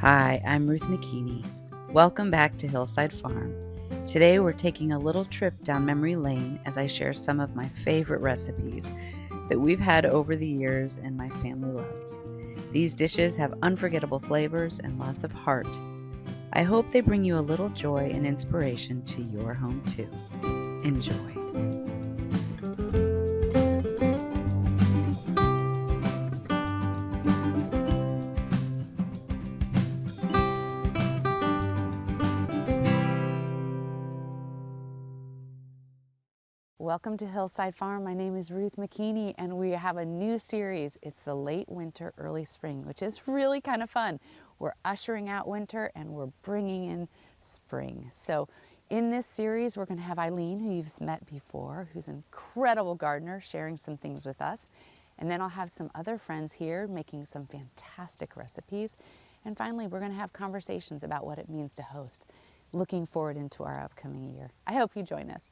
Hi, I'm Ruth McKeaney. Welcome back to Hillside Farm. Today we're taking a little trip down memory lane as I share some of my favorite recipes that we've had over the years and my family loves. These dishes have unforgettable flavors and lots of heart. I hope they bring you a little joy and inspiration to your home too. Enjoy. Welcome to Hillside Farm. My name is Ruth McKeaney, and we have a new series. It's the late winter, early spring, which is really kind of fun. We're ushering out winter and we're bringing in spring. So in this series, we're going to have Eileen, who you've met before, who's an incredible gardener, sharing some things with us. And then I'll have some other friends here making some fantastic recipes. And finally, we're going to have conversations about what it means to host, looking forward into our upcoming year. I hope you join us.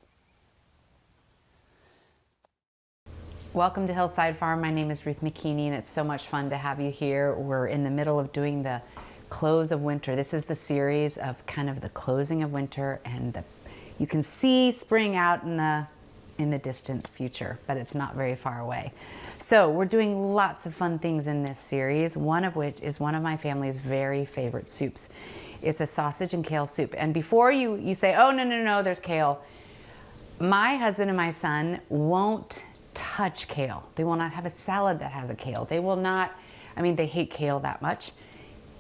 Welcome to Hillside Farm. My name is Ruth McKeaney, and it's so much fun to have you here. We're in the middle of doing the close of winter. This is the series of kind of the closing of winter, and you can see spring out in the distant future, but it's not very far away. So we're doing lots of fun things in this series, one of which is one of my family's very favorite soups. It's a sausage and kale soup. And before you say, oh, no, there's kale, my husband and my son won't touch kale. They will not have a salad that has a kale. They will not, they hate kale that much.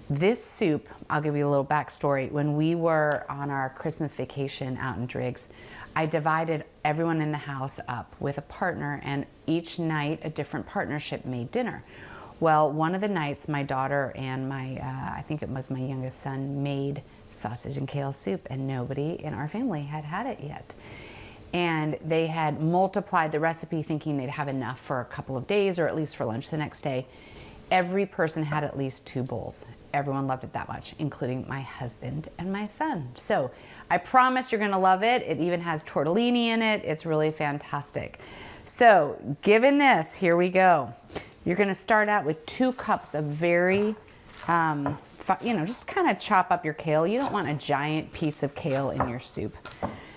This soup, I'll give you a little backstory. When we were on our Christmas vacation out in Driggs, I divided everyone in the house up with a partner, and each night a different partnership made dinner. Well, one of the nights my daughter and I think it was my youngest son, made sausage and kale soup, and nobody in our family had had it yet. And they had multiplied the recipe thinking they'd have enough for a couple of days or at least for lunch the next day. Every person had at least 2 bowls. Everyone loved it that much, including my husband and my son. So I promise you're gonna love it. It even has tortellini in it. It's really fantastic. So given this, here we go. You're gonna start out with 2 cups of very, just kind of chop up your kale. You don't want a giant piece of kale in your soup.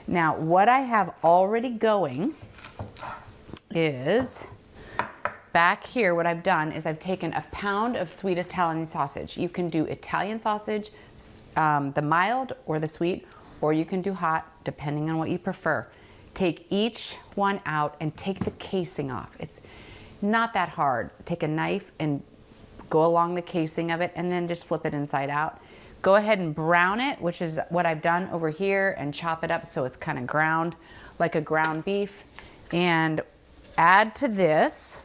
Now, what I have already going is, back here, what I've done is I've taken a pound of sweet Italian sausage. You can do Italian sausage, the mild or the sweet, or you can do hot, depending on what you prefer. Take each one out and take the casing off. It's not that hard. Take a knife and go along the casing of it and then just flip it inside out. Go ahead and brown it, which is what I've done over here, and chop it up so it's kind of ground, like a ground beef. And add to this,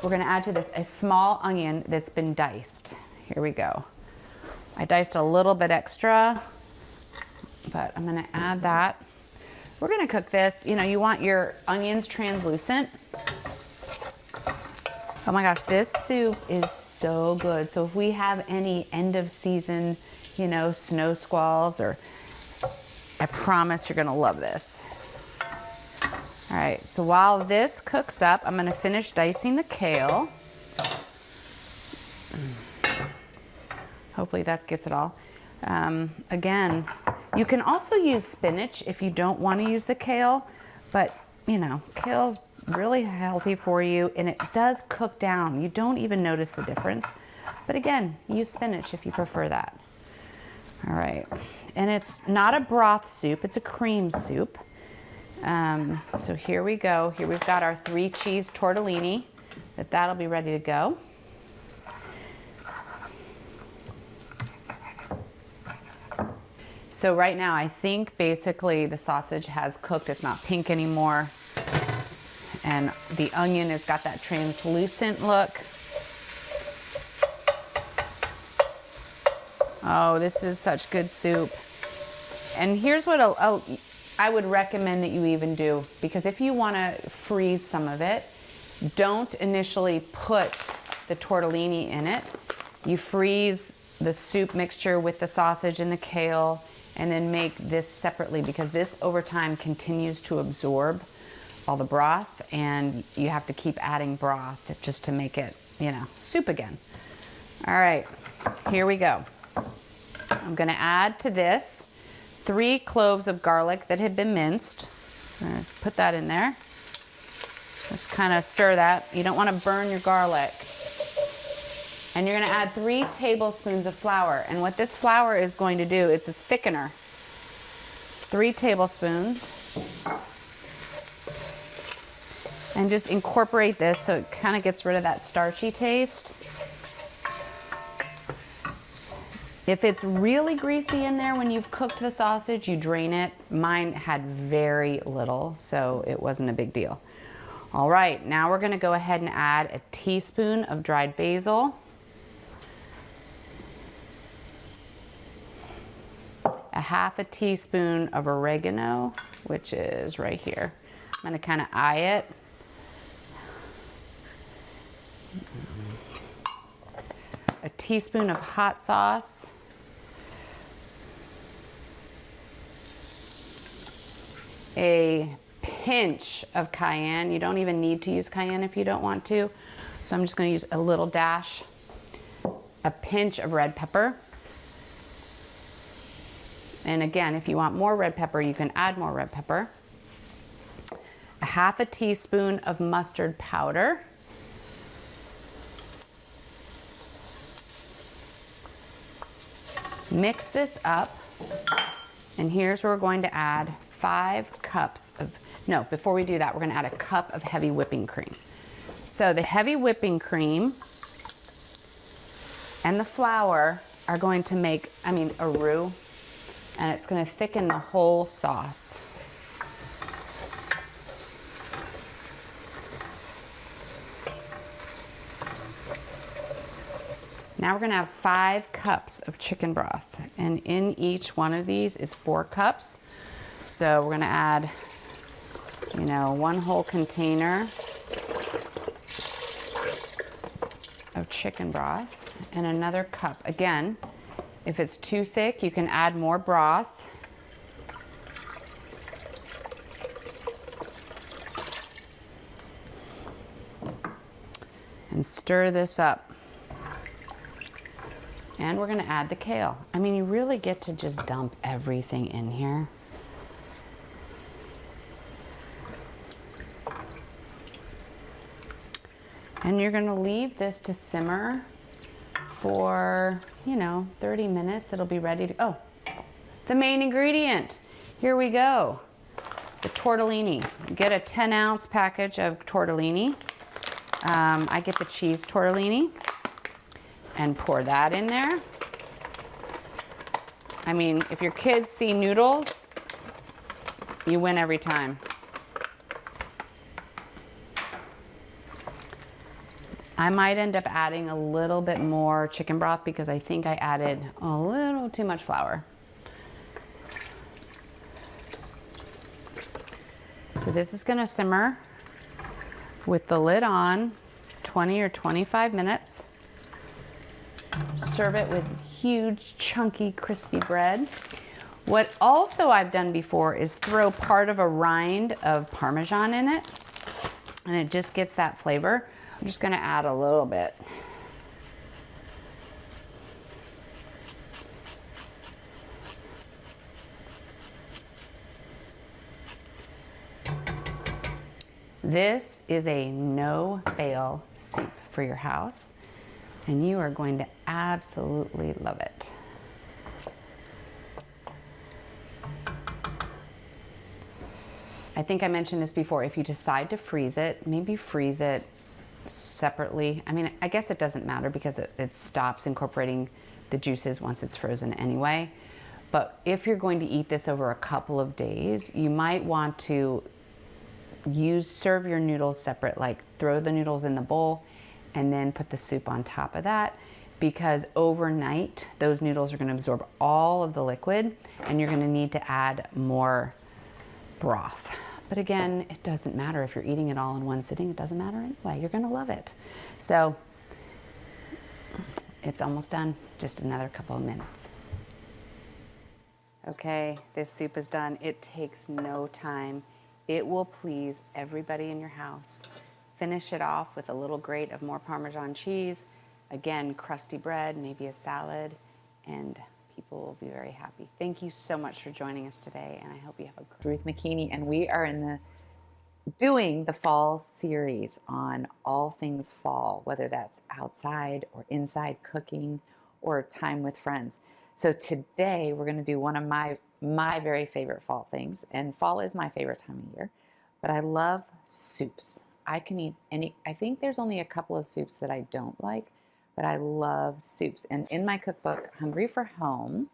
we're gonna add to this a small onion that's been diced. Here we go. I diced a little bit extra, but I'm gonna add that. We're gonna cook this, you want your onions translucent. Oh my gosh, this soup is so good. So if we have any end of season, snow squalls, I promise you're gonna love this. All right, so while this cooks up, I'm gonna finish dicing the kale. Hopefully that gets it all. Again, you can also use spinach if you don't wanna use the kale, but kale's really healthy for you, and it does cook down. You don't even notice the difference. But again, use spinach if you prefer that. All right, and it's not a broth soup, it's a cream soup. So here we go. Here we've got our 3 cheese tortellini, that'll be ready to go. So right now, I think basically the sausage has cooked. It's not pink anymore. And the onion has got that translucent look. Oh, this is such good soup. And here's what I would recommend that you even do, because if you want to freeze some of it, don't initially put the tortellini in it. You freeze the soup mixture with the sausage and the kale, and then make this separately, because this over time continues to absorb all the broth, and you have to keep adding broth just to make it, you know, soup again. All right, here we go. I'm gonna add to this 3 cloves of garlic that had been minced. I'm gonna put that in there. Just kind of stir that. You don't want to burn your garlic. And you're going to add 3 tablespoons of flour. And what this flour is going to do, it's a thickener. 3 tablespoons. And just incorporate this so it kind of gets rid of that starchy taste. If it's really greasy in there when you've cooked the sausage, you drain it. Mine had very little, so it wasn't a big deal. All right, now we're gonna go ahead and add a teaspoon of dried basil, a half a teaspoon of oregano, which is right here. I'm gonna kind of eye it. A teaspoon of hot sauce, a pinch of cayenne. You don't even need to use cayenne if you don't want to. So I'm just going to use a little dash, a pinch of red pepper. And again, if you want more red pepper, you can add more red pepper. A half a teaspoon of mustard powder. Mix this up, and here's where we're going to add 5 cups of, no, before we do that, we're going to add a cup of heavy whipping cream. So the heavy whipping cream and the flour are going to make, a roux, and it's going to thicken the whole sauce. Now we're going to have 5 cups of chicken broth, and in each one of these is 4 cups. So we're going to add, 1 whole container of chicken broth and another cup. Again, if it's too thick, you can add more broth. And stir this up. And we're going to add the kale. You really get to just dump everything in here. And you're going to leave this to simmer for, 30 minutes. It'll be ready to, oh, the main ingredient. Here we go. The tortellini. Get a 10-ounce package of tortellini. I get the cheese tortellini. And pour that in there. If your kids see noodles, you win every time. I might end up adding a little bit more chicken broth because I think I added a little too much flour. So this is gonna simmer with the lid on 20 or 25 minutes. Serve it with huge, chunky, crispy bread. What also I've done before is throw part of a rind of Parmesan in it, and it just gets that flavor. I'm just gonna add a little bit. This is a no-fail soup for your house, and you are going to absolutely love it. I think I mentioned this before. If you decide to freeze it, maybe freeze it separately. I guess it doesn't matter because it stops incorporating the juices once it's frozen anyway. But if you're going to eat this over a couple of days, you might want to serve your noodles separate, like throw the noodles in the bowl and then put the soup on top of that, because overnight those noodles are going to absorb all of the liquid and you're going to need to add more broth. But again, it doesn't matter if you're eating it all in one sitting. It doesn't matter anyway. You're going to love it. So it's almost done. Just another couple of minutes. Okay, this soup is done. It takes no time. It will please everybody in your house. Finish it off with a little grate of more Parmesan cheese. Again, crusty bread, maybe a salad, and people will be very happy. Thank you so much for joining us today, and I hope you have a great Ruth McKeaney, and we are doing the fall series on all things fall, whether that's outside or inside cooking or time with friends. So today we're going to do one of my very favorite fall things, and fall is my favorite time of year, but I love soups. I can eat any. I think there's only a couple of soups that I don't like, but I love soups. And in my cookbook, Hungry for Home,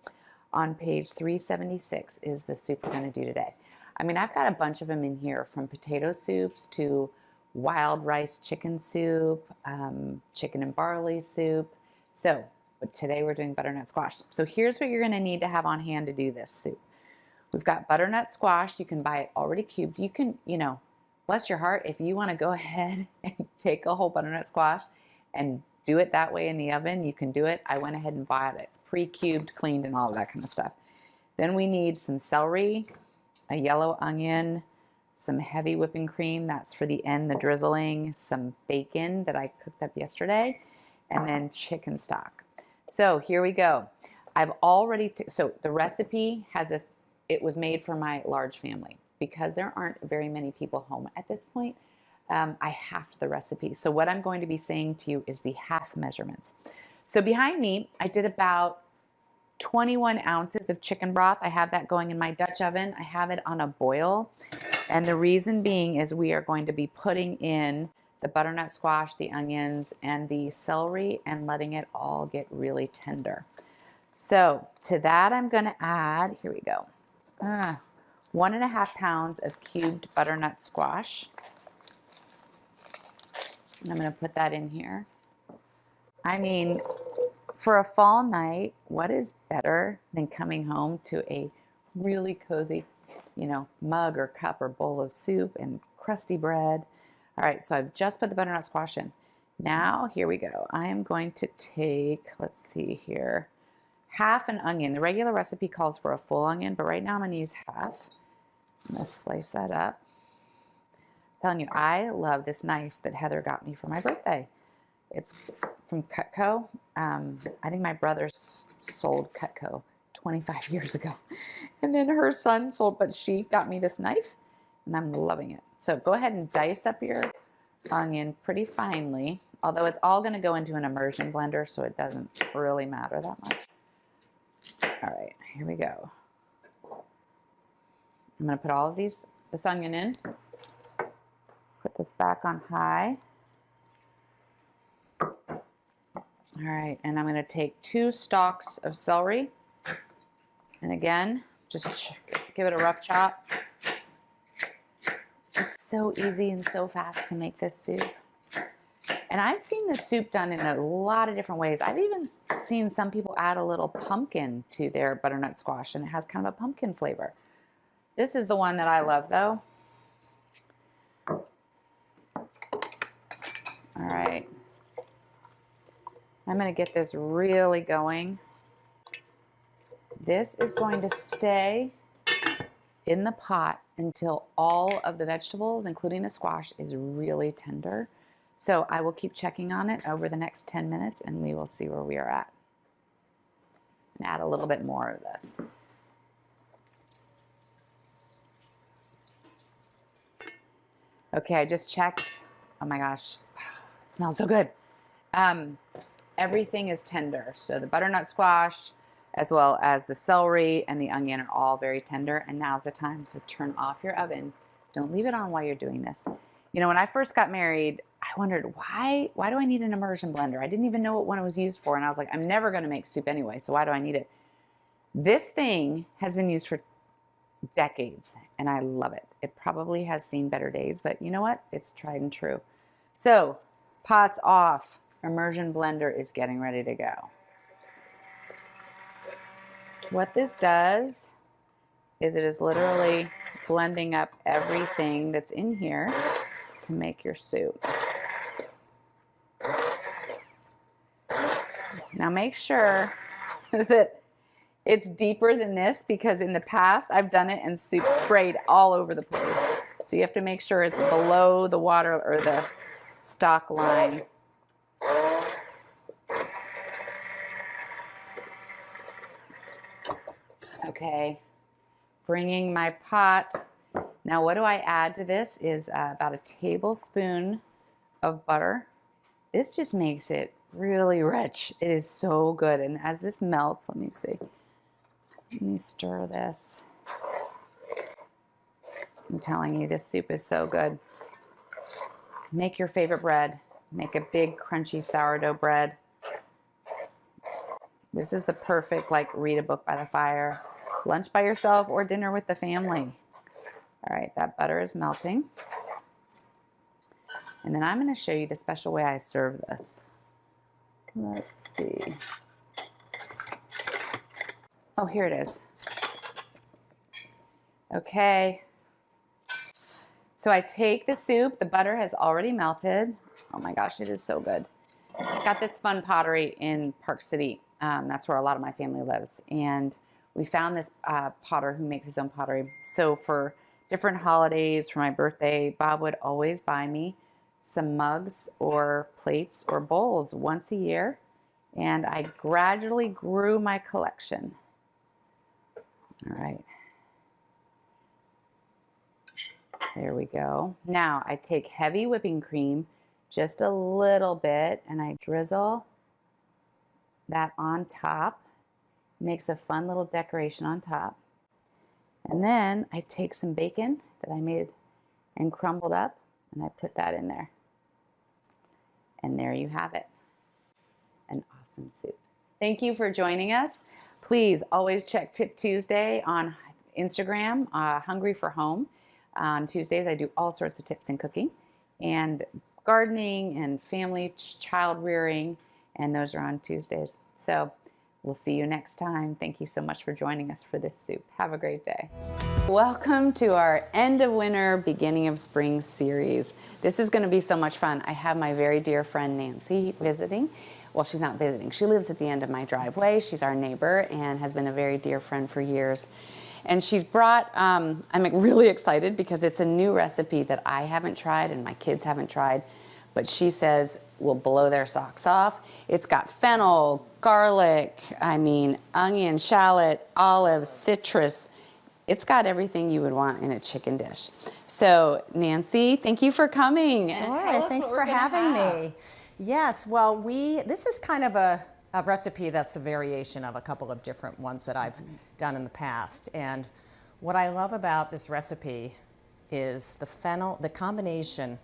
on page 376 is the soup we're going to do today. I mean, I've got a bunch of them in here, from potato soups to wild rice chicken soup, chicken and barley soup. So, but today we're doing butternut squash. So here's what you're going to need to have on hand to do this soup. We've got butternut squash. You can buy it already cubed. You can, bless your heart, if you want to go ahead and take a whole butternut squash and do it that way in the oven, you can do it. I went ahead and bought it pre-cubed, cleaned, and all of that kind of stuff. Then we need some celery, a yellow onion, some heavy whipping cream, that's for the end, the drizzling, some bacon that I cooked up yesterday, and then chicken stock. So here we go. I've already, so the recipe has this, it was made for my large family. Because there aren't very many people home at this point, I halved the recipe. So what I'm going to be saying to you is the half measurements. So behind me, I did about 21 ounces of chicken broth. I have that going in my Dutch oven. I have it on a boil. And the reason being is we are going to be putting in the butternut squash, the onions, and the celery, and letting it all get really tender. So to that, I'm going to add, here we go, 1.5 pounds of cubed butternut squash. And I'm going to put that in here. I mean, for a fall night, what is better than coming home to a really cozy, mug or cup or bowl of soup and crusty bread? All right, so I've just put the butternut squash in. Now, here we go. I am going to take, let's see here, half an onion. The regular recipe calls for a full onion, but right now I'm going to use half. I'm going to slice that up. I'm telling you, I love this knife that Heather got me for my birthday. It's from Cutco. I think my brother sold Cutco 25 years ago. And then her son sold, but she got me this knife, and I'm loving it. So go ahead and dice up your onion pretty finely, although it's all going to go into an immersion blender, so it doesn't really matter that much. All right, here we go. I'm going to put all of this onion in. Put this back on high. All right, and I'm going to take 2 stalks of celery. And again, just give it a rough chop. It's so easy and so fast to make this soup. And I've seen this soup done in a lot of different ways. I've even seen some people add a little pumpkin to their butternut squash, and it has kind of a pumpkin flavor. This is the one that I love, though. All right. I'm going to get this really going. This is going to stay in the pot until all of the vegetables, including the squash, is really tender. So I will keep checking on it over the next 10 minutes, and we will see where we are at. And add a little bit more of this. Okay, I just checked. Oh my gosh, it smells so good. Everything is tender. So the butternut squash, as well as the celery and the onion, are all very tender. And now's the time to turn off your oven. Don't leave it on while you're doing this. When I first got married, I wondered, why do I need an immersion blender? I didn't even know what one it was used for. And I was like, I'm never going to make soup anyway, so why do I need it? This thing has been used for decades, and I love it. It probably has seen better days, but you know what? It's tried and true. So, pot's off. Immersion blender is getting ready to go. What this does is it is literally blending up everything that's in here to make your soup. Now make sure that it's deeper than this, because in the past I've done it and soup sprayed all over the place. So you have to make sure it's below the water or the stock line. Okay, bringing my pot. Now what do I add to this is about a tablespoon of butter. This just makes it really rich. It is so good. And as this melts, let me see. Let me stir this. I'm telling you, this soup is so good. Make your favorite bread. Make a big crunchy sourdough bread. This is the perfect, like, read a book by the fire, lunch by yourself, or dinner with the family. All right, that butter is melting. And then I'm going to show you the special way I serve this. Let's see. Oh, here it is. Okay. So I take the soup. The butter has already melted. Oh my gosh, it is so good. I got this fun pottery in Park City. That's where a lot of my family lives. And we found this potter who makes his own pottery. So for different holidays, for my birthday, Bob would always buy me some mugs or plates or bowls once a year. And I gradually grew my collection. All right. There we go. Now I take heavy whipping cream, just a little bit, and I drizzle that on top. Makes a fun little decoration on top. And then I take some bacon that I made and crumbled up, and I put that in there. And there you have it. An awesome soup. Thank you for joining us. Please always check Tip Tuesday on Instagram, Hungry for Home. On Tuesdays, I do all sorts of tips in cooking and gardening and family child rearing, and those are on Tuesdays. So we'll see you next time. Thank you so much for joining us for this soup. Have a great day. Welcome to our end of winter, beginning of spring series. This is going to be so much fun. I have my very dear friend Nancy visiting. Well, she's not visiting. She lives at the end of my driveway. She's our neighbor and has been a very dear friend for years. And she's brought, I'm really excited because it's a new recipe that I haven't tried and my kids haven't tried, but she says will blow their socks off. It's got fennel, garlic, onion, shallot, olive, citrus. It's got everything you would want in a chicken dish. So Nancy, thank you for coming. And tell us thanks for having me. Yes, well, this is kind of a recipe that's a variation of a couple of different ones that I've done in the past. And what I love about this recipe is the fennel, the combination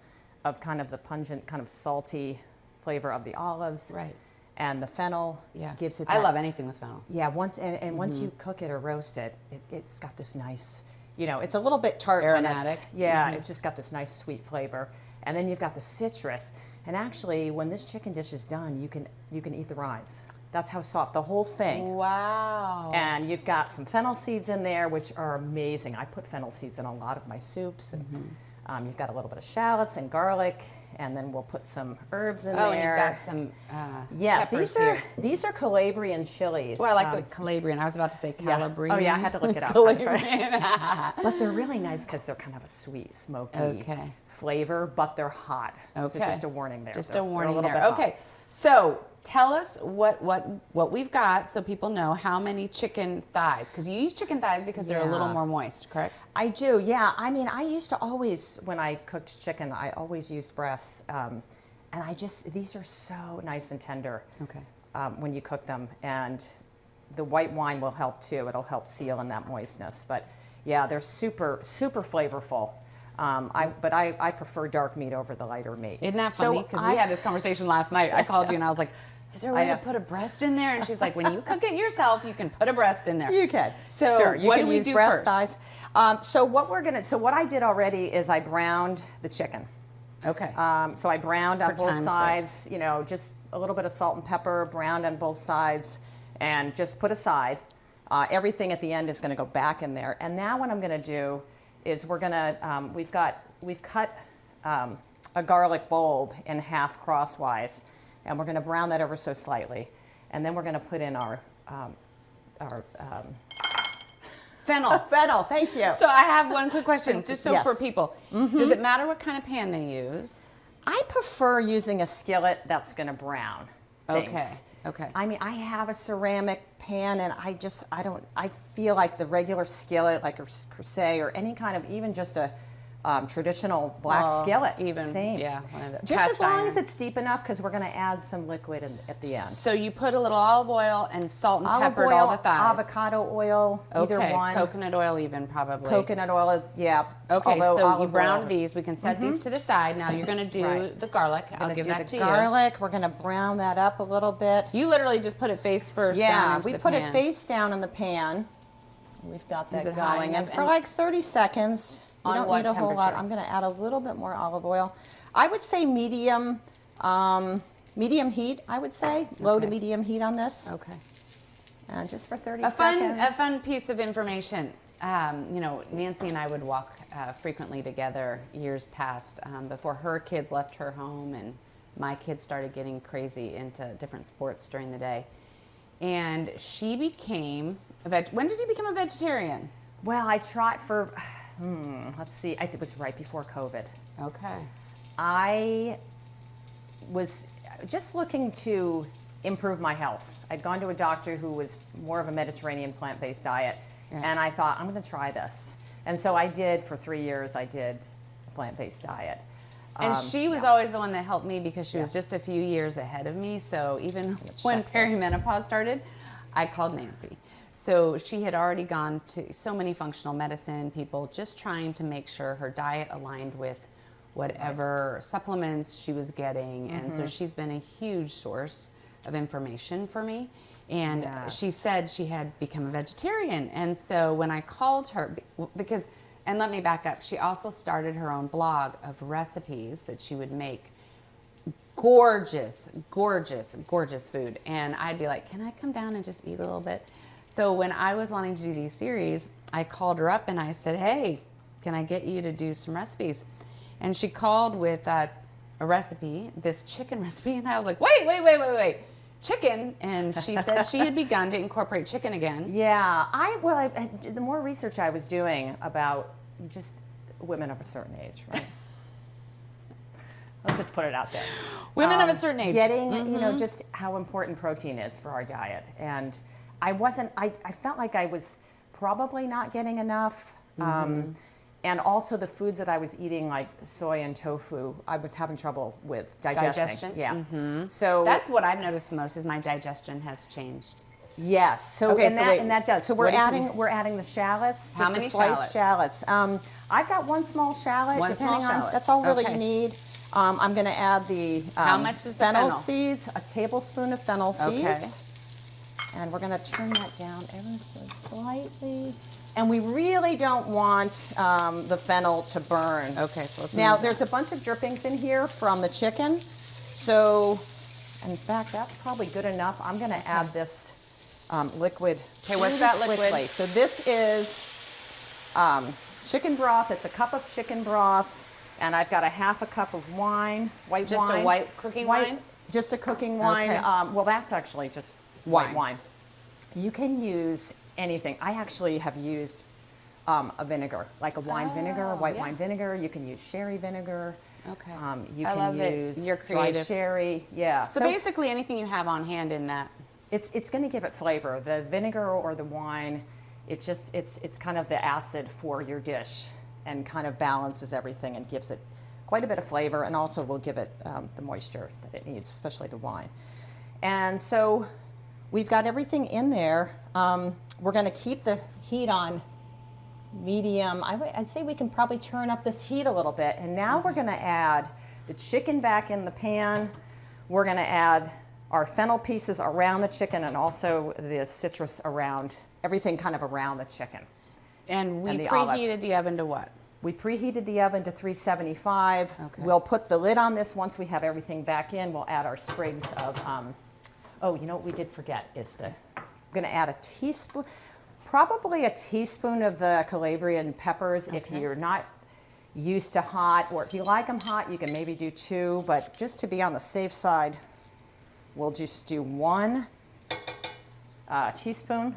of kind of the pungent, kind of salty flavor of the olives. Right. And the fennel gives it that, I love anything with fennel. Yeah, once you cook it or roast it, it's got this nice, it's a little bit tart. Aromatic. It's just got this nice sweet flavor. And then you've got the citrus. And actually, when this chicken dish is done, you can eat the rinds. That's how soft, the whole thing. Wow. And you've got some fennel seeds in there, which are amazing. I put fennel seeds in a lot of my soups. And you've got a little bit of shallots and garlic, and then we'll put some herbs in there. Oh, and you've got some yes, peppers these are Calabrian chilies. Well, I like the Calabrian. I was about to say Calabrian. Yeah. Oh, yeah, I had to look it up. But they're really nice because they're kind of a sweet, smoky flavor, but they're hot. Okay. So just a warning there. Just a warning there. Okay, so tell us what we've got so people know how many chicken thighs, because you use chicken thighs because they're a little more moist, correct? I do, yeah. I used to always, when I cooked chicken, I always used breasts. And these are so nice and tender when you cook them. And the white wine will help too. It'll help seal in that moistness. But yeah, they're super, super flavorful. But I prefer dark meat over the lighter meat. Isn't that funny? Because we had this conversation last night. I called you and I was like, is there a way to put a breast in there? And she's like, when you cook it yourself, you can put a breast in there. You can. So sure, you what can do we use do breast first? Thighs. So what I did already is I browned the chicken. Okay. So I browned on both sides, just a little bit of salt and pepper, browned on both sides, and just put aside. Everything at the end is going to go back in there. And now what I'm going to do is we're going to, we've cut a garlic bulb in half crosswise, and we're going to brown that ever so slightly. And then we're going to put in our Fennel. Fennel, thank you. So I have one quick question, just so Yes. for people. Does it matter what kind of pan they use? I prefer using a skillet that's going to brown things. Okay. I mean, I have a ceramic pan, and I feel like the regular skillet, like a crusade or any kind of, even just a traditional black skillet. Even, same. yeah. One of the Just cast as long iron. as it's deep enough, because we're going to add some liquid at the end. So you put a little olive oil and salt and Olive pepper oil, all the thighs. avocado oil, either one. Coconut oil even probably. Coconut oil, yeah. Okay, Although so you olive browned oil- these. We can set these to the side. Now you're going to do Right. the garlic. We're I'll gonna give do that the to garlic. We're going to brown that up a little bit. you. You literally just put it face first down Yeah, into we the put pan. it face down in the pan. We've got Is that it high going, and enough? for And- like 30 seconds. You On don't what need a whole lot. temperature? I'm going to add a little bit more olive oil. I would say medium heat. I would say low to Okay. medium heat on this, Okay. and just for 30 A seconds. fun piece of information. Nancy and I would walk frequently together years past before her kids left her home and my kids started getting crazy into different sports during the day. And she became when did you become a vegetarian? Well, I tried for. Let's see. I think it was right before COVID. Okay. I was just looking to improve my health. I'd gone to a doctor who was more of a Mediterranean plant-based diet, and I thought, I'm going to try this. And so I did, for 3 years, I did a plant-based diet. And she was always the one that helped me because she was just a few years ahead of me. So even when check this. perimenopause started, I called Nancy. So she had already gone to so many functional medicine people, just trying to make sure her diet aligned with whatever supplements she was getting. And so she's been a huge source of information for me. And Yes. she said she had become a vegetarian. And so when I called her, because, and let me back up, she also started her own blog of recipes that she would make. Gorgeous, gorgeous, gorgeous food. And I'd be like, can I come down and just eat a little bit? So when I was wanting to do these series, I called her up and I said, hey, can I get you to do some recipes? And she called with a recipe, this chicken recipe. And I was like, wait, chicken? And she said she had begun to incorporate chicken again. Yeah, the more research I was doing about just women of a certain age, right? Let's just put it out there. Women of a certain age. Getting, just how important protein is for our diet. And I felt like I was probably not getting enough. And also the foods that I was eating, like soy and tofu, I was having trouble with digesting. Yeah. So That's what I've noticed the most is my digestion has changed. yes. So Okay, and so that wait, and that does. So what do you we're adding the shallots. How just many the sliced shallots? I've got one small shallot. One depending small on shallot. that's all really Okay. you need. I'm going to add the How much is the fennel fennel? seeds, a tablespoon of fennel seeds. Okay. And we're going to turn that down ever so slightly. And we really don't want the fennel to burn. Okay, so let's Now, move there's a bunch of drippings in here from the chicken. So, in fact, that's probably good enough. I'm going to add this liquid. Okay, what's that liquid? quickly. So this is chicken broth. It's a cup of chicken broth. And I've got a half a cup of wine, white Just wine. a white cooking wine? Just a cooking wine. Okay. Well, that's actually just white wine. You can use anything. I actually have used a vinegar, like a wine vinegar, a white yeah. wine vinegar. You can use sherry vinegar. Okay. You I can love that use you're dry creative. sherry. Yeah. So basically anything you have on hand in that. it's going to give it flavor. The vinegar or the wine, it's kind of the acid for your dish and kind of balances everything and gives it quite a bit of flavor, and also will give it the moisture that it needs, especially the wine. And so we've got everything in there. We're going to keep the heat on medium. I'd say we can probably turn up this heat a little bit. And now we're going to add the chicken back in the pan. We're going to add our fennel pieces around the chicken and also the citrus around, everything kind of around the chicken. And we And the preheated olives. the oven to what? We preheated the oven to 375. Okay. We'll put the lid on this once we have everything back in. We'll add our sprigs of, you know what we did forget is I'm going to add a teaspoon, probably a teaspoon of the Calabrian peppers. If you're not used to hot, or if you like them hot, you can maybe do 2, but just to be on the safe side, we'll just do 1 teaspoon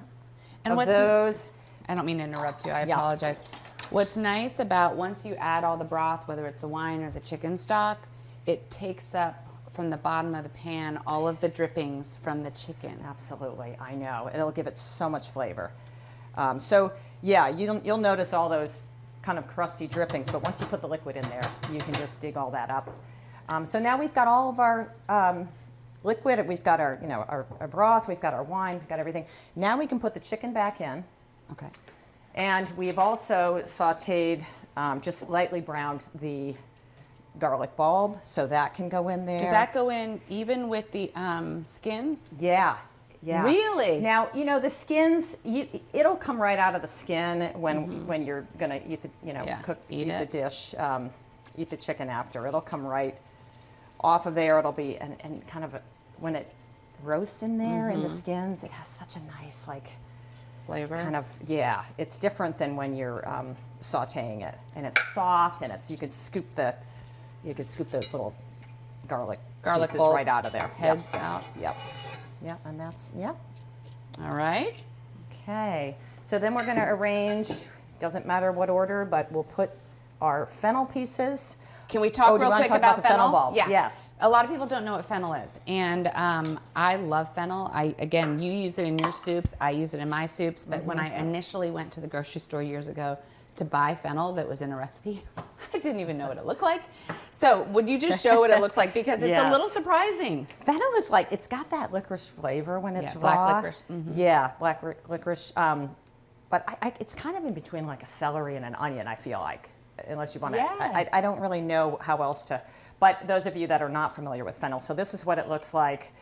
And of what's those. I don't mean to interrupt you. I Yeah. apologize. What's nice about once you add all the broth, whether it's the wine or the chicken stock, it takes up from the bottom of the pan all of the drippings from the chicken. Absolutely, I know. It'll give it so much flavor. So yeah, you'll notice all those kind of crusty drippings, but once you put the liquid in there, you can just dig all that up. So now we've got all of our liquid. We've got our, our broth. We've got our wine. We've got everything. Now we can put the chicken back in. Okay. And we've also sautéed, just lightly browned the garlic bulb, so that can go in there. Does that go in even with the skins? Yeah. Yeah. Really? Now, the skins, it'll come right out of the skin when you're going to eat the, eat the dish, eat the chicken after. It'll come right off of there. It'll be, and kind of, when it roasts in there in the skins, it has such a nice, flavor. Kind of, yeah. It's different than when you're sautéing it. And it's soft, and you could scoop those little garlic pieces bulb right out of there. Heads out. Yep. Yep, and that's, yep. All right. Okay, so then we're going to arrange, doesn't matter what order, but we'll put our fennel pieces. Can we talk real quick about the fennel bulb? Yeah. Yes. A lot of people don't know what fennel is, and I love fennel. Again, you use it in your soups. I use it in my soups. But when I initially went to the grocery store years ago to buy fennel that was in a recipe, I didn't even know what it looked like. So would you just show what it looks like? Because it's a little surprising. Fennel is it's got that licorice flavor when it's raw. Black licorice. Yeah, black licorice. But it's kind of in between like a celery and an onion, I feel like. Unless you want to, Yes. I don't really know how else to, but those of you that are not familiar with fennel, so this is what it looks like.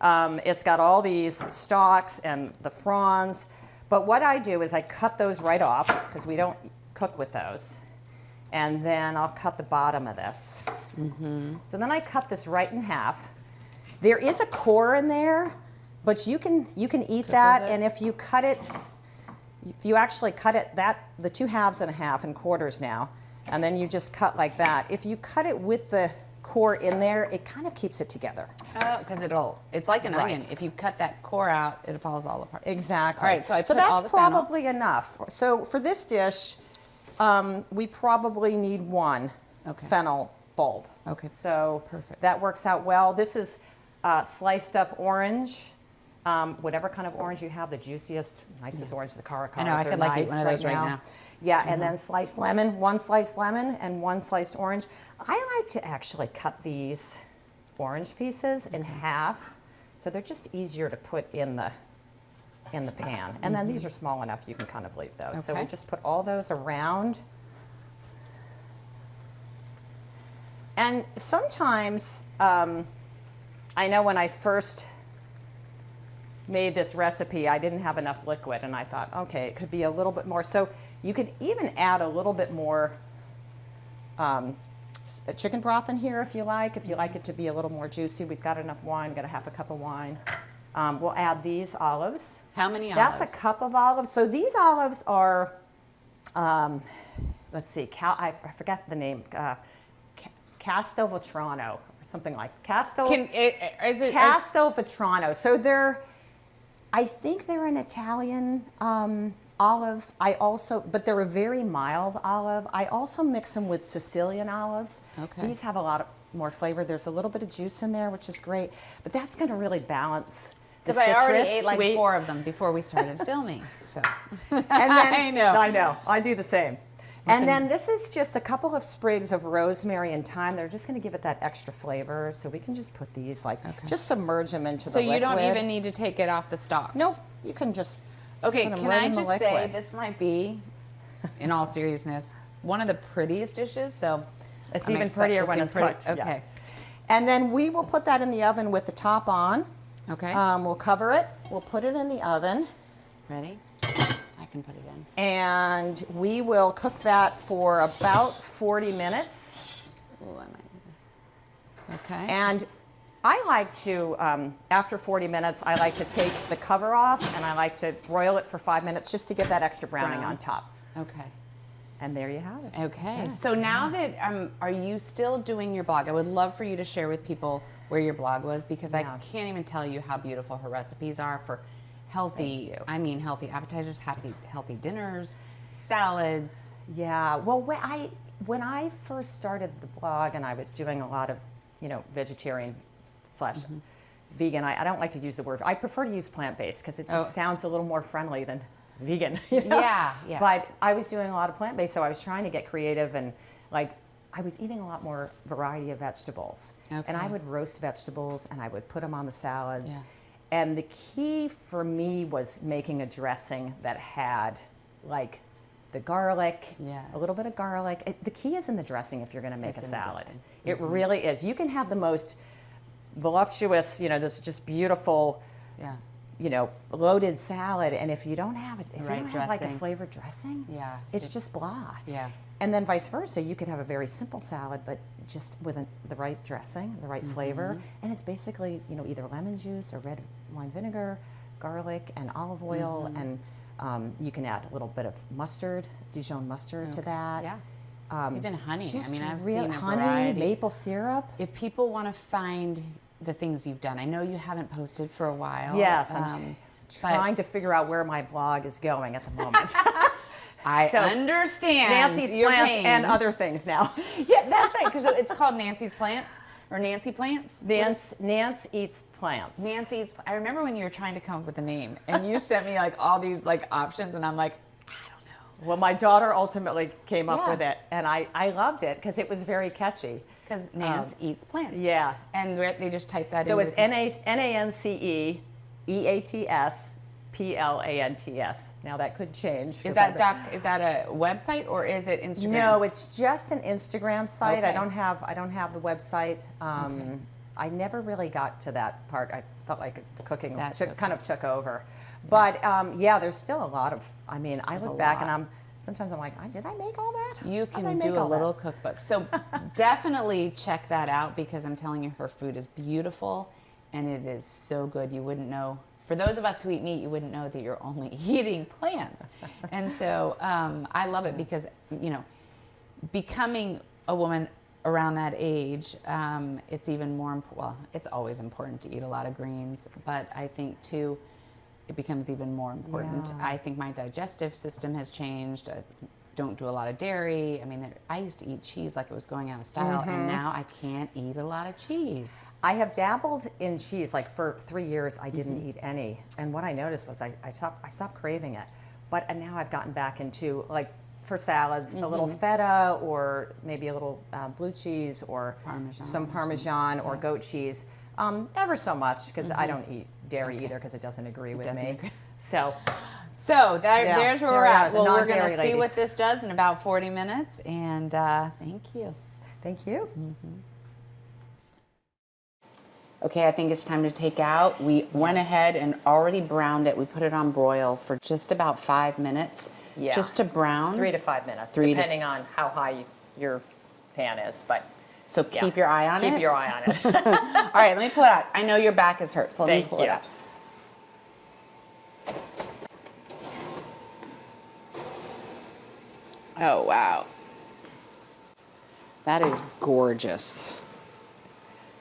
It's got all these stalks and the fronds, but what I do is I cut those right off because we don't cook with those. And then I'll cut the bottom of this. So then I cut this right in half. There is a core in there, but you can eat that, and if you cut it, if you actually cut it the two halves and a half in quarters now, and then you just cut like that. If you cut it with the core in there, it kind of keeps it together. Oh, because it's like an onion. If you cut that core out, it falls all apart. Exactly. All right, so I put all the that's probably enough. So for this dish, we probably need one fennel bulb. Okay. So perfect. That works out well. This is sliced up orange. Whatever kind of orange you have, the juiciest, nicest orange, the caracaras I know, I could eat one of those right now. Yeah, and then sliced lemon, one sliced lemon and one sliced orange. I like to actually cut these orange pieces in half, so they're just easier to put in the pan. And then these are small enough you can kind of leave those. So we just put all those around. And sometimes, I know when I first made this recipe, I didn't have enough liquid, and I thought, okay, it could be a little bit more. So you could even add a little bit more chicken broth in here if you like it to be a little more juicy. We've got enough wine, got a half a cup of wine. We'll add these olives. How many olives? That's a cup of olives. So these olives are, let's see, I forgot the name, Castelvetrano or something like Castelvetrano. So I think they're an Italian olive. But they're a very mild olive. I also mix them with Sicilian olives. Okay. These have a lot more flavor. There's a little bit of juice in there, which is great. But that's going to really balance the citrus. Because I already ate like sweet. 4 of them before we started filming. So And then, I know. I know. I do the same. And then this is just a couple of sprigs of rosemary and thyme. They're just going to give it that extra flavor. So we can just put these, just submerge them into the liquid. So you don't even need to take it off the stalks? Nope. You can just Okay, put them can right I in the just say liquid. this might be, in all seriousness, one of the prettiest dishes. So It's even prettier when it's cooked. Okay. Yeah. And then we will put that in the oven with the top on. Okay. We'll cover it. We'll put it in the oven. Ready? I can put it in. And we will cook that for about 40 minutes. Ooh, I might. Okay. And I like to, after 40 minutes, I like to take the cover off and I like to broil it for 5 minutes just to get that extra browning on top. Okay. And there you have it. Okay. So now that, are you still doing your blog? I would love for you to share with people where your blog was, because I can't even tell you how beautiful her recipes are for healthy, Thank you. I mean healthy appetizers, healthy dinners, salads. Yeah. Well, when I first started the blog and I was doing a lot of, vegetarian slash vegan, I don't like to use the word. I prefer to use plant-based because it just sounds a little more friendly than vegan. Yeah. But I was doing a lot of plant-based, so I was trying to get creative and I was eating a lot more variety of vegetables. Okay. And I would roast vegetables and I would put them on the salads. Yeah. And the key for me was making a dressing that had the garlic, a little bit of garlic. The key is in the dressing if you're going to make a salad. It really is. You can have the most voluptuous, this just beautiful, loaded salad, and if you don't have it, if you don't have a flavored dressing, it's just blah. Yeah. And then vice versa, you could have a very simple salad, but just with the right dressing, the right flavor, and it's basically either lemon juice or red wine vinegar, garlic, and olive oil, and you can add a little bit of mustard, Dijon mustard to that. Yeah. Even honey. Just I've seen a honey, variety. maple syrup. If people want to find the things you've done, I know you haven't posted for a while. Yes, I'm trying to figure out where my blog is going at the moment. I understand Nancy's your Plants pain. and other things now. Yeah, that's right, because it's called Nancy's Plants or Nancy Plants. Nance Eats Plants. Nancy's. I remember when you were trying to come up with a name, and you sent me all these options, and I'm like, I don't know. Well, my daughter ultimately came up with it, and I loved it because it was very catchy. Because Nance Eats Plants. Yeah. And they just type that in. So it's NANCE EATS PLANTS. Now that could change. Is that a website or is it Instagram? No, it's just an Instagram site. Okay. I don't have the website. I never really got to that part. I felt like the cooking kind of took over. But there's still a lot of. I look back and sometimes I'm like, did I make all that? You can do a little cookbook. So definitely check that out because I'm telling you, her food is beautiful and it is so good. You wouldn't know. For those of us who eat meat, you wouldn't know that you're only eating plants. And so I love it because, becoming a woman around that age, it's even more, it's always important to eat a lot of greens, but I think too, it becomes even more important. Yeah. I think my digestive system has changed. I don't do a lot of dairy. I used to eat cheese like it was going out of style, and now I can't eat a lot of cheese. I have dabbled in cheese. For 3 years, I didn't eat any, and what I noticed was I stopped craving it. But now I've gotten back into for salads, a little feta or maybe a little blue cheese or some Parmesan or goat cheese. Ever so much because I don't eat dairy either because it doesn't agree with me. So there's where we're at. Well, we're going to see ladies. what this does in about 40 minutes, and thank you. Thank you. Okay, I think it's time to take out. We went ahead and already browned it. We put it on broil for just about 5 minutes. Yeah. Just to brown. 3 to 5 minutes, depending on how high your pan is. So keep your eye on it. Keep your eye on it. All right, let me pull it out. I know your back is hurt, so let me pull it out. Oh, wow. That is gorgeous.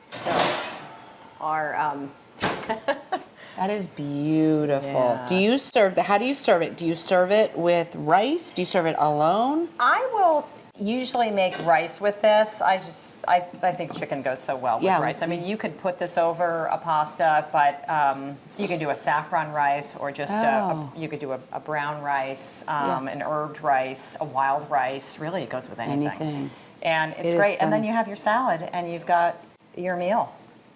So, that is beautiful. Yeah. Do you serve how do you serve it? Do you serve it with rice? Do you serve it alone? I will usually make rice with this. I think chicken goes so well with rice. You could put this over a pasta, but you could do a saffron rice or just you could do a brown rice, an herbed rice, a wild rice. Really, it goes with anything. And it's great. And then you have your salad and you've got your meal.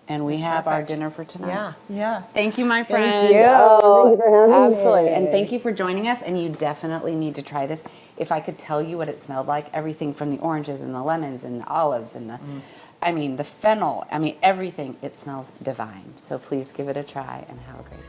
And we have our dinner for tonight. Yeah. Thank you, my friend. Thank you. Thank you for having me. Absolutely. And thank you for joining us. And you definitely need to try this. If I could tell you what it smelled like, everything from the oranges and the lemons and the olives and the fennel, everything, it smells divine. So please give it a try and have a great day.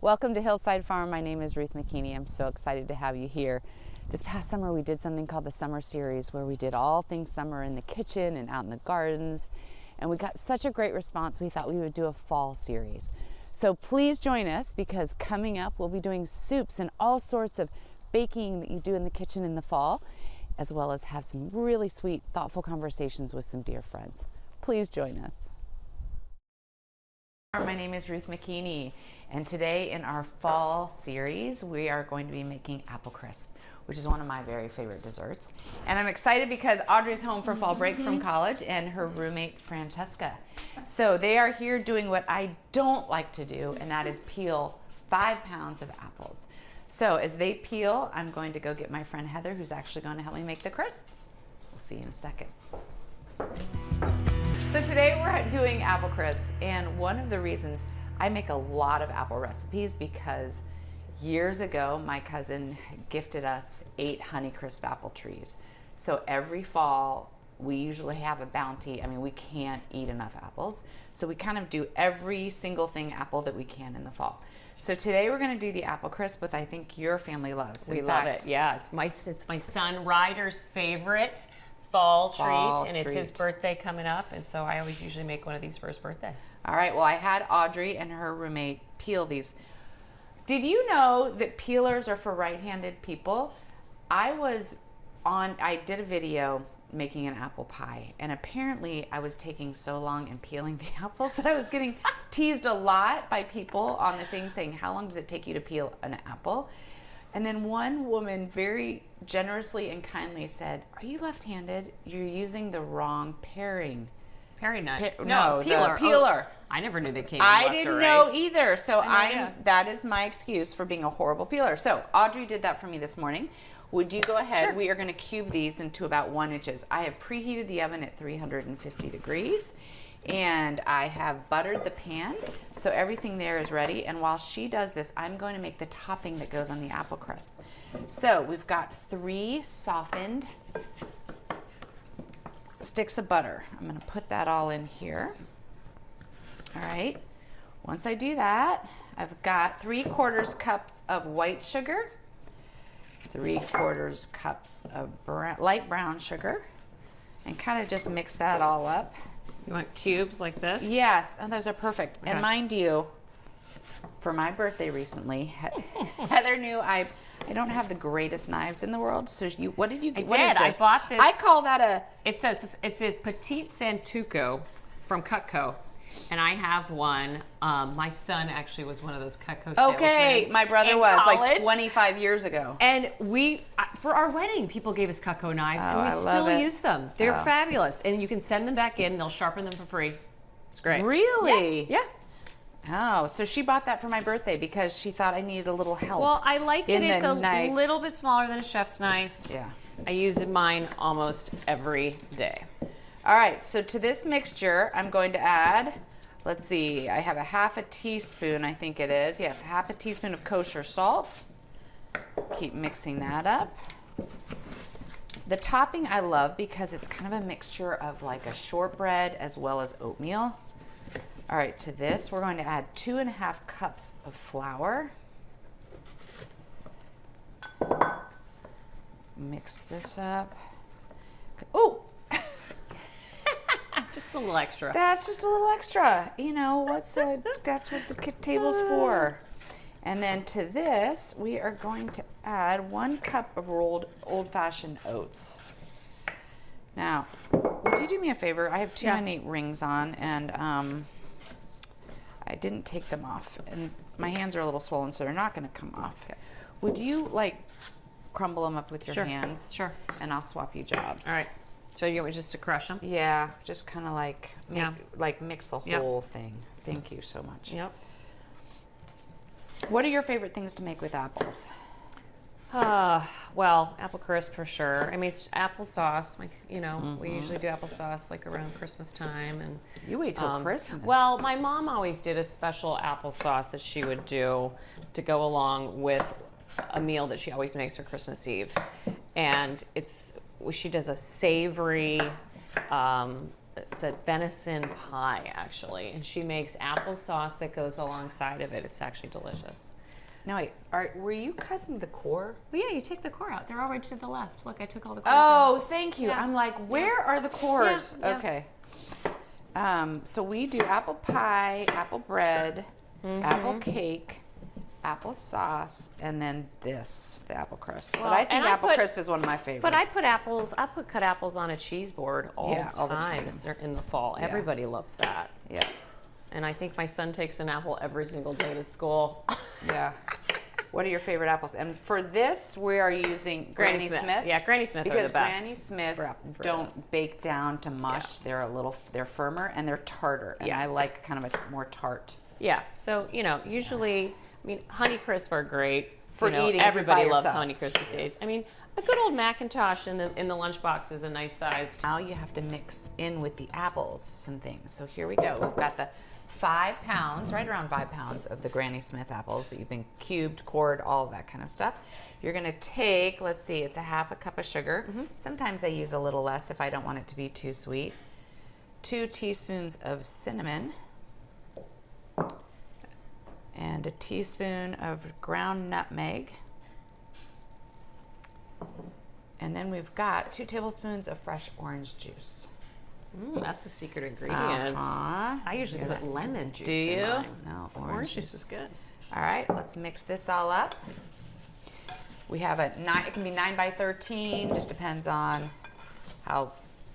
Welcome to Hillside Farm. My name is Ruth McKeaney. I'm so excited to have you here. This past summer we did something called the Summer Series where we did all things summer in the kitchen and out in the gardens. And we got such a great response we thought we would do a fall series. So please join us because coming up we'll be doing soups and all sorts of baking that you do in the kitchen in the fall. as well as have some really sweet, thoughtful conversations with some dear friends. Please join us. My name is Ruth McKeaney, and today in our fall series, we are going to be making apple crisp, which is one of my very favorite desserts. And I'm excited because Audrey's home for fall break from college and her roommate Francesca. So they are here doing what I don't like to do, and that is peel 5 pounds of apples. So as they peel, I'm going to go get my friend Heather, who's actually going to help me make the crisp. We'll see you in a second. So today we're doing apple crisp, and one of the reasons I make a lot of apple recipes because years ago my cousin gifted us 8 Honeycrisp apple trees. So every fall we usually have a bounty. I mean, we can't eat enough apples, so we kind of do every single thing apple that we can in the fall. So today we're going to do the apple crisp, which I think your family loves. We love it. Yeah, it's my son Ryder's favorite fall treat, and it's his birthday coming up, and so I always usually make one of these for his birthday. All right, well, I had Audrey and her roommate peel these. Did you know that peelers are for right-handed people? I did a video making an apple pie, and apparently I was taking so long in peeling the apples that I was getting teased a lot by people on the thing saying, how long does it take you to peel an apple? And then one woman very generously and kindly said, are you left-handed? You're using the wrong paring. Paring knife? No, peeler. The peeler. Oh, I never knew they came I left didn't or know right. either. So that is my excuse for being a horrible peeler. So Audrey did that for me this morning. Would you go ahead? Sure. We are going to cube these into about 1 inches. I have preheated the oven at 350 degrees. And I have buttered the pan, so everything there is ready. And while she does this, I'm going to make the topping that goes on the apple crisp. So we've got 3 softened sticks of butter. I'm going to put that all in here. All right. Once I do that, I've got 3/4 cups of white sugar, 3/4 cups of light brown sugar, and kind of just mix that all up. You want cubes like this? Yes, and those are perfect. Okay. And mind you, for my birthday recently, Heather knew I don't have the greatest knives in the world. So what did you get? I bought this. I call that a... It's a Petite Santuco from Cutco. And I have one. My son actually was one of those Cutco salesmen. Okay, my brother was like 25 years ago. And for our wedding, people gave us Cutco knives, and we still use them. They're fabulous, and you can send them back in. And they'll sharpen them for free. It's great. Really? Yeah. Oh, so she bought that for my birthday because she thought I needed a little help. Well, I like that it's a little bit smaller than a chef's knife. Yeah. I use mine almost every day. All right, so to this mixture, I'm going to add, let's see, I have a 1/2 teaspoon, I think it is. Yes, 1/2 teaspoon of kosher salt. Keep mixing that up. The topping I love because it's kind of a mixture of like a shortbread as well as oatmeal. All right, to this, we're going to add 2.5 cups of flour. Mix this up. Oh! Just a little extra. That's just a little extra. You know, that's what the table's for. And then to this, we are going to add 1 cup of rolled old-fashioned oats. Now, would you do me a favor? I have too many rings on, and I didn't take them off. And my hands are a little swollen, so they're not going to come off. Okay. Would you, like, crumble them up with your hands? Sure. And I'll swap you jobs. All right. So you want me just to crush them? Yeah, just kind of like mix the whole thing. Thank you so much. Yep. What are your favorite things to make with apples? Well, apple crisp for sure. I mean, it's applesauce. Like, you know, we usually do applesauce like around Christmas time. And you wait till Christmas. Well, my mom always did a special applesauce that she would do to go along with a meal that she always makes for Christmas Eve. And she does a savory, it's a venison pie, actually. And she makes applesauce that goes alongside of it. It's actually delicious. Now, wait, were you cutting the core? Well, yeah, you take the core out. They're all right to the left. Look, I took all the cores out. Oh, thank you. Yeah. I'm like, where are the cores? Yeah. Okay. So we do apple pie, apple bread, apple cake, applesauce, and then this, the apple crisp. Well, but I think and I apple put- crisp is one of my favorites. But I put cut apples on a cheese board all Yeah, the all the time time. in the fall. Yeah. Everybody loves that. Yeah. And I think my son takes an apple every single day to school. Yeah. What are your favorite apples? And for this, we are using Granny Smith. Yeah, Granny Smith because are the best. Granny Smith for don't this. bake down to mush. Yeah. They're firmer and they're tartar. And Yeah. I like kind of a more tart. Yeah. So, usually, I mean, Honeycrisp are great. For eating by everybody loves yourself. Honeycrisp these days. I mean, a good old Macintosh in the lunchbox is a nice size. Now you have to mix in with the apples some things. So here we go. We've got the 5 pounds, right around 5 pounds of the Granny Smith apples that you've been cubed, cored, all of that kind of stuff. You're going to take, let's see, it's a half a cup of sugar. Sometimes I use a little less if I don't want it to be too sweet. 2 teaspoons of cinnamon. And a teaspoon of ground nutmeg. And then we've got 2 tablespoons of fresh orange juice. That's the secret ingredient. I usually put lemon juice Do in you? mine. No, Orange juice is good. All right, let's mix this all up. We have it can be 9 by 13, just depends on how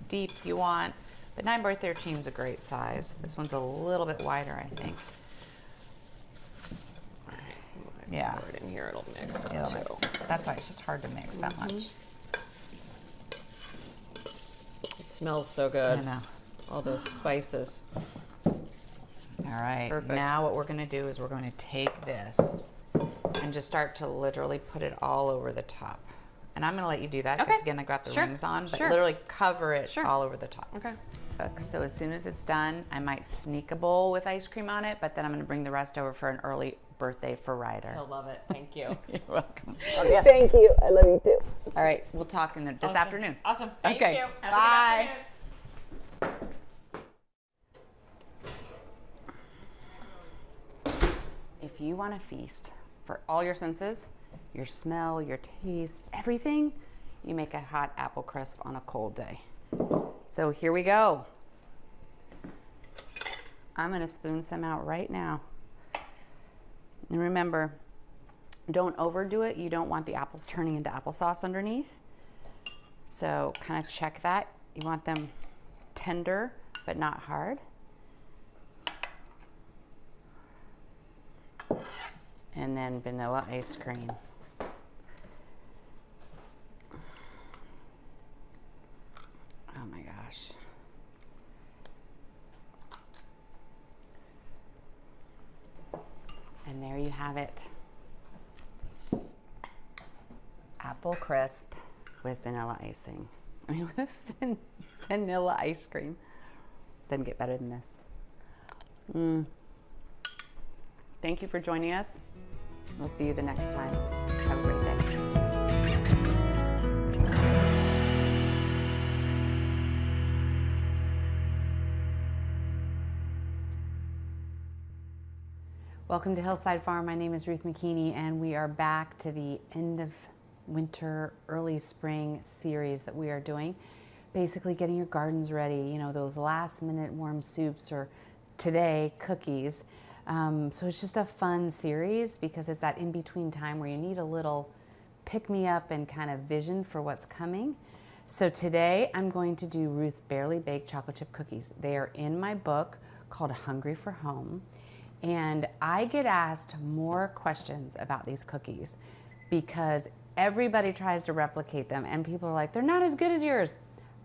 deep you want. But 9 by 13 is a great size. This one's a little bit wider, I think. All right, Yeah. pour it in here, it'll mix up It'll too. mix. That's why it's just hard to mix that much. It smells so good. I know. All those spices. All right, Perfect. now what we're gonna do is we're going to take this and just start to literally put it all over the top. And I'm gonna let you do that because Okay. again, I got the Sure. rings on, but Sure. literally cover it Sure. all over the top. Okay. So as soon as it's done, I might sneak a bowl with ice cream on it, but then I'm gonna bring the rest over for an early birthday for Ryder. He'll love it. Thank you. You're welcome. Thank you. I love you too. All right, we'll talk this afternoon. Awesome. Thank Okay. you. Have Bye. a good afternoon. If you want to feast for all your senses, your smell, your taste, everything, you make a hot apple crisp on a cold day. So here we go. I'm going to spoon some out right now. And remember, don't overdo it. You don't want the apples turning into applesauce underneath. So kind of check that. You want them tender, but not hard. And then vanilla ice cream. Oh my gosh. And there you have it. Apple crisp with vanilla icing. I mean, with vanilla ice cream. Doesn't get better than this. Thank you for joining us. We'll see you the next time. Have a great day. Welcome to Hillside Farm. My name is Ruth McKeaney, and we are back to the end of winter, early spring series that we are doing. Basically getting your gardens ready, you know, those last minute warm soups, or today, cookies. So it's just a fun series because it's that in-between time where you need a little pick-me-up and kind of vision for what's coming. So today I'm going to do Ruth's Barely Baked Chocolate Chip Cookies. They are in my book called Hungry for Home. And I get asked more questions about these cookies because everybody tries to replicate them and people are like, they're not as good as yours.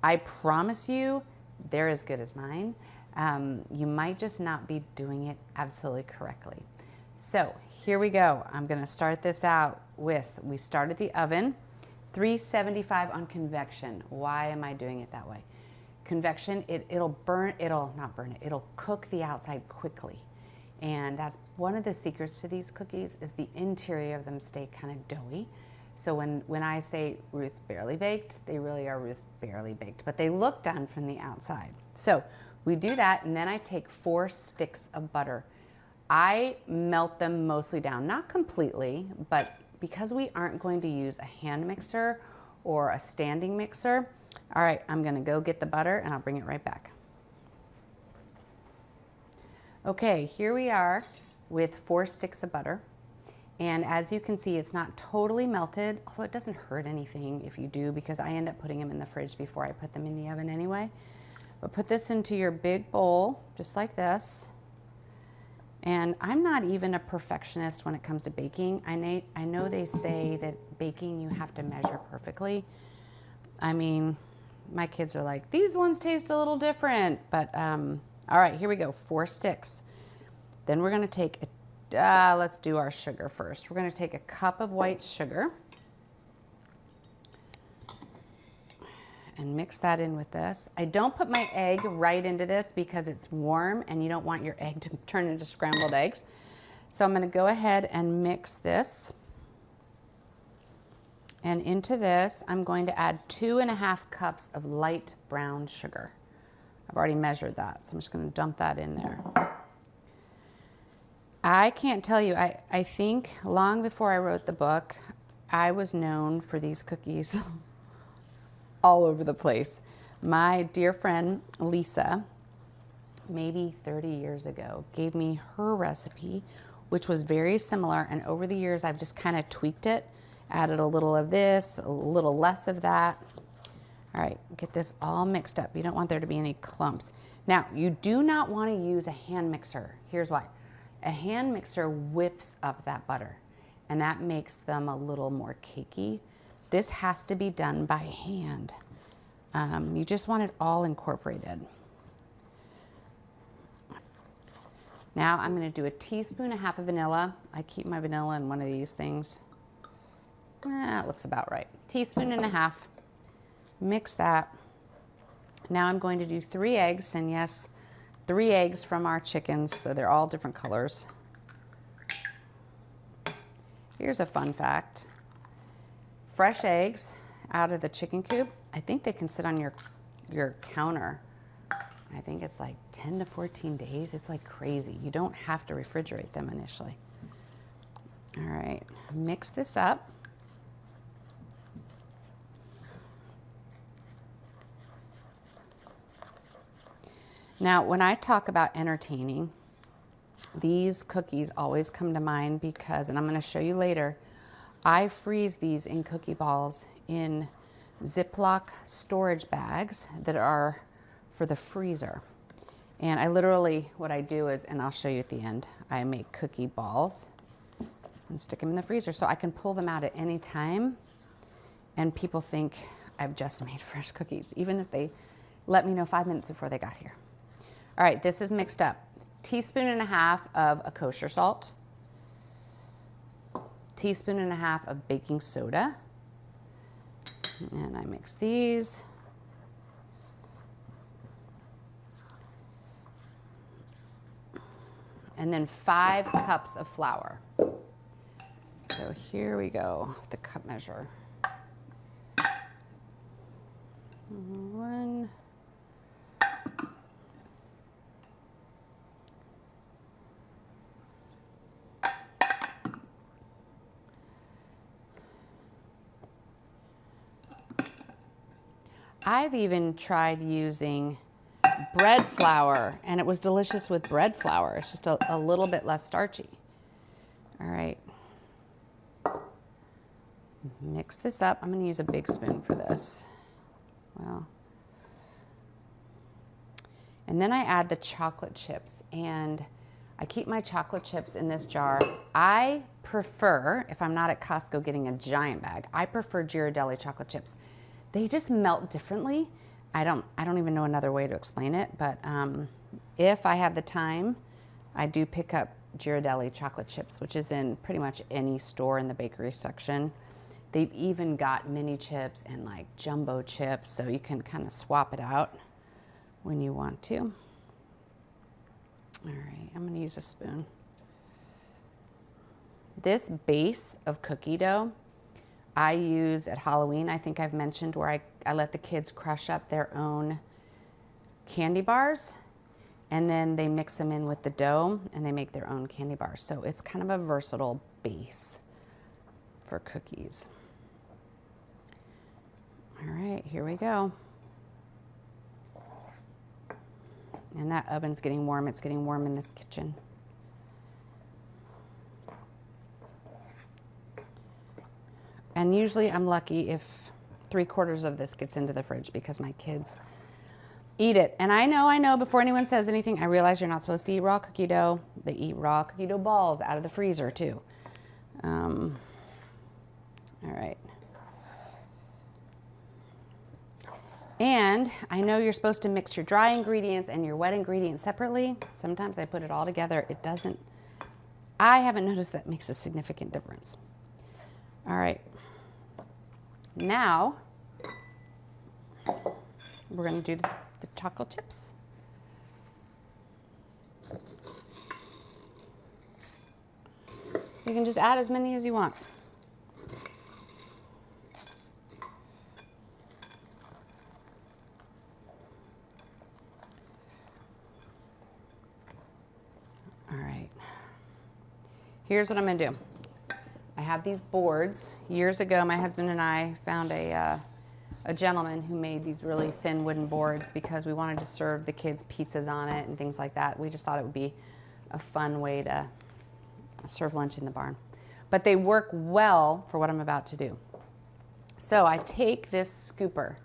I promise you, they're as good as mine. You might just not be doing it absolutely correctly. So here we go. I'm gonna start this out with, we started the oven, 375 on convection. Why am I doing it that way? Convection, it'll cook the outside quickly. And that's one of the secrets to these cookies is the interior of them stay kind of doughy. So when I say Ruth's Barely Baked, they really are Ruth's Barely Baked, but they look done from the outside. So we do that, and then I take 4 sticks of butter. I melt them mostly down, not completely, but because we aren't going to use a hand mixer or a standing mixer, all right, I'm gonna go get the butter and I'll bring it right back. Okay, here we are with 4 sticks of butter. And as you can see, it's not totally melted, although it doesn't hurt anything if you do, because I end up putting them in the fridge before I put them in the oven anyway. But put this into your big bowl, just like this. And I'm not even a perfectionist when it comes to baking. I know they say that baking you have to measure perfectly. I mean, my kids are like, these ones taste a little different. But all right, here we go, 4 sticks. Then we're gonna take, let's do our sugar first. We're gonna take a cup of white sugar and mix that in with this. I don't put my egg right into this because it's warm and you don't want your egg to turn into scrambled eggs. So I'm gonna go ahead and mix this. And into this, I'm going to add 2.5 cups of light brown sugar. I've already measured that, so I'm just gonna dump that in there. I can't tell you, I think long before I wrote the book, I was known for these cookies all over the place. My dear friend Lisa, maybe 30 years ago, gave me her recipe, which was very similar, and over the years I've just kind of tweaked it, added a little of this, a little less of that. All right, get this all mixed up. You don't want there to be any clumps. Now, you do not want to use a hand mixer. Here's why. A hand mixer whips up that butter, and that makes them a little more cakey. This has to be done by hand. You just want it all incorporated. Now I'm going to do 1.5 teaspoons of vanilla. I keep my vanilla in one of these things. It looks about right. 1.5 teaspoons. Mix that. Now I'm going to do 3 eggs, and yes, 3 eggs from our chickens, so they're all different colors. Here's a fun fact. Fresh eggs out of the chicken coop, I think they can sit on your counter. I think it's like 10 to 14 days. It's like crazy. You don't have to refrigerate them initially. All right, mix this up. Now, when I talk about entertaining, these cookies always come to mind because, and I'm going to show you later, I freeze these in cookie balls in Ziploc storage bags that are for the freezer. And I literally, what I do is, and I'll show you at the end, I make cookie balls and stick them in the freezer so I can pull them out at any time. And people think I've just made fresh cookies, even if they let me know 5 minutes before they got here. All right, this is mixed up. 1.5 teaspoons of a kosher salt, 1.5 teaspoons of baking soda, and I mix these. And then 5 cups of flour. So here we go, the cup measure. 1. I've even tried using bread flour, and it was delicious with bread flour. It's just a little bit less starchy. All right. Mix this up. I'm going to use a big spoon for this. Well, and then I add the chocolate chips, and I keep my chocolate chips in this jar. I prefer, if I'm not at Costco getting a giant bag, I prefer Ghirardelli chocolate chips. They just melt differently. I don't even know another way to explain it, but if I have the time, I do pick up Ghirardelli chocolate chips, which is in pretty much any store in the bakery section. They've even got mini chips and like jumbo chips, so you can kind of swap it out when you want to. All right, I'm gonna use a spoon. This base of cookie dough, I use at Halloween. I think I've mentioned where I let the kids crush up their own candy bars, and then they mix them in with the dough and they make their own candy bars. So it's kind of a versatile base for cookies. All right, here we go. And that oven's getting warm. It's getting warm in this kitchen. And usually I'm lucky if 3/4 of this gets into the fridge because my kids eat it. And I know, before anyone says anything, I realize you're not supposed to eat raw cookie dough. They eat raw cookie dough balls out of the freezer too. All right. And I know you're supposed to mix your dry ingredients and your wet ingredients separately. Sometimes I put it all together. It doesn't, I haven't noticed that makes a significant difference. All right. Now, we're going to do the chocolate chips. You can just add as many as you want. All right. Here's what I'm going to do. I have these boards. Years ago, my husband and I found a gentleman who made these really thin wooden boards because we wanted to serve the kids pizzas on it and things like that. We just thought it would be a fun way to serve lunch in the barn. But they work well for what I'm about to do. So I take this scooper.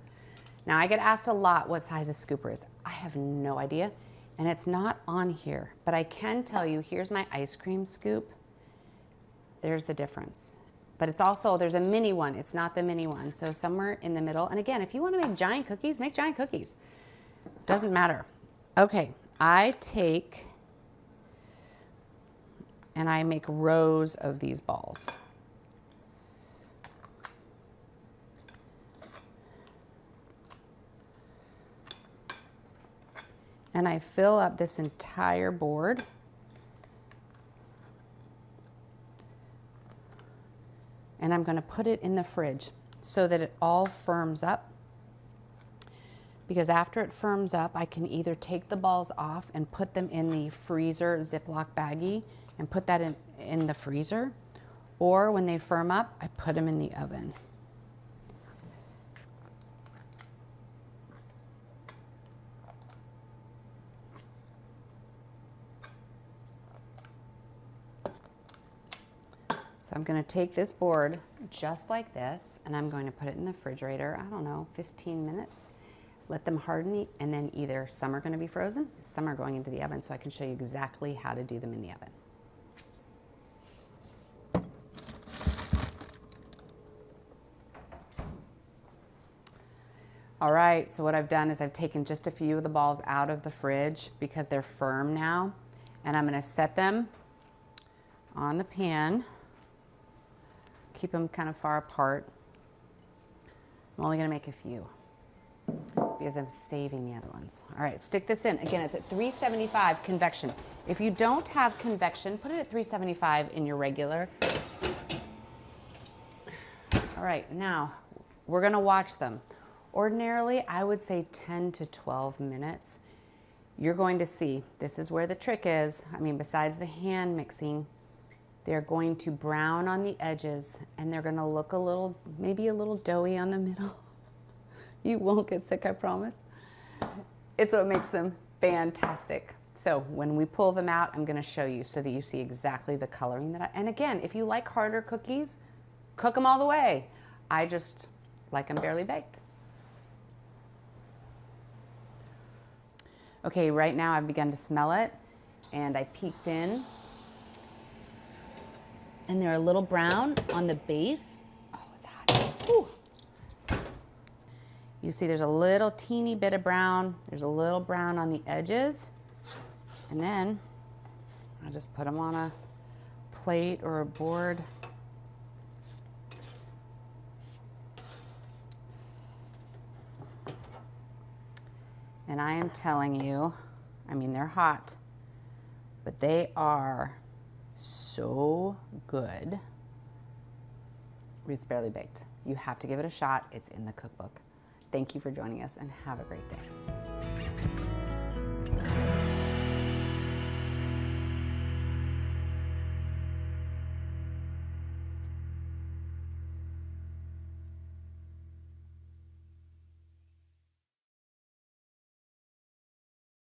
Now I get asked a lot what size a scooper is. I have no idea, and it's not on here. But I can tell you, here's my ice cream scoop. There's the difference. But it's also, there's a mini one. It's not the mini one. So somewhere in the middle. And again, if you want to make giant cookies, make giant cookies. Doesn't matter. Okay, I take and I make rows of these balls. And I fill up this entire board. And I'm going to put it in the fridge so that it all firms up. Because after it firms up, I can either take the balls off and put them in the freezer Ziploc baggie and put that in the freezer, or when they firm up, I put them in the oven. So I'm going to take this board just like this, and I'm going to put it in the refrigerator, I don't know, 15 minutes. Let them harden, and then either some are going to be frozen, some are going into the oven, so I can show you exactly how to do them in the oven. All right, so what I've done is I've taken just a few of the balls out of the fridge because they're firm now, and I'm going to set them on the pan. Keep them kind of far apart. I'm only going to make a few because I'm saving the other ones. All right, stick this in. Again, it's at 375 convection. If you don't have convection, put it at 375 in your regular. All right, now we're going to watch them. Ordinarily, I would say 10 to 12 minutes. You're going to see, this is where the trick is. I mean, besides the hand mixing, they're going to brown on the edges, and they're going to look a little, maybe a little doughy on the middle. You won't get sick, I promise. It's what makes them fantastic. So when we pull them out, I'm going to show you so that you see exactly the coloring that and again, if you like harder cookies, cook them all the way. I just like them barely baked. Okay, right now I've begun to smell it, and I peeked in, and they're a little brown on the base. Oh, it's hot. Whew. You see there's a little teeny bit of brown. There's a little brown on the edges. And then I just put them on a plate or a board. And I am telling you, I mean, they're hot, but they are so good. Ruth's Barely Baked. You have to give it a shot. It's in the cookbook. Thank you for joining us, and have a great day.